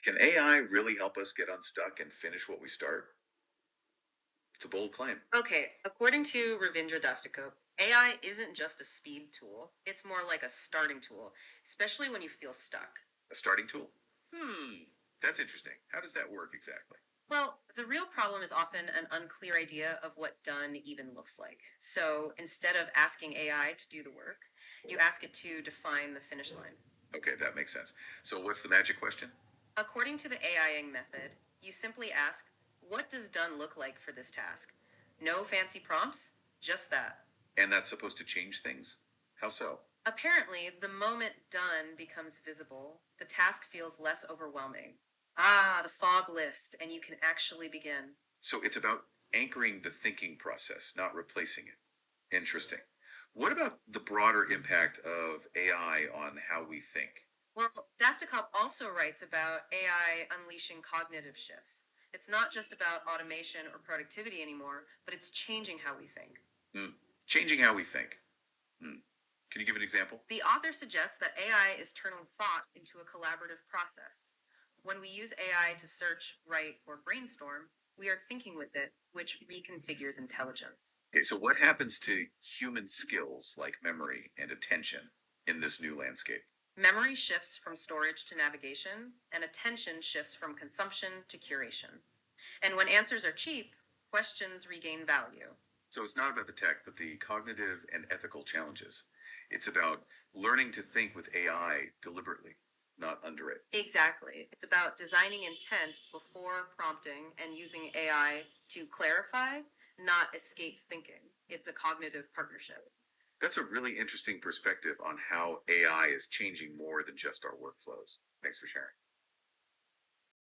Can AI really help us get unstuck and finish what we start? It's a bold claim. Okay, according to Ravindra Dastakop, AI isn't just a speed tool, it's more like a starting tool, especially when you feel stuck. A starting tool? That's interesting. How does that work exactly? Well, the real problem is often an unclear idea of what done even looks like. So instead of asking AI to do the work, you ask it to define the finish line. Okay, that makes sense. So, what's the magic question? According to the AIing method, you simply ask, what does done look like for this task? No fancy prompts, just that. And that's supposed to change things? How so? Apparently, the moment done becomes visible, the task feels less overwhelming. Ah, the fog lifts, and you can actually begin. So, it's about anchoring the thinking process, not replacing it. Interesting. What about the broader impact of AI on how we think? Well, Dastakop also writes about AI unleashing cognitive shifts. It's not just about automation or productivity anymore, but it's changing how we think. Hmm. Changing how we think. Hmm. Can you give an example? The author suggests that AI is turning thought into a collaborative process. When we use AI to search, write, or brainstorm, we are thinking with it, which reconfigures intelligence. Okay, so what happens to human skills like memory and attention in this new landscape? Memory shifts from storage to navigation, and attention shifts from consumption to curation. And when answers are cheap, questions regain value. So it's not about the tech, but the cognitive and ethical challenges. It's about learning to think with AI deliberately, not under it. Exactly. It's about designing intent before prompting and using AI to clarify, not escape thinking. It's a cognitive partnership. That's a really interesting perspective on how AI is changing more than just our workflows. Thanks for sharing.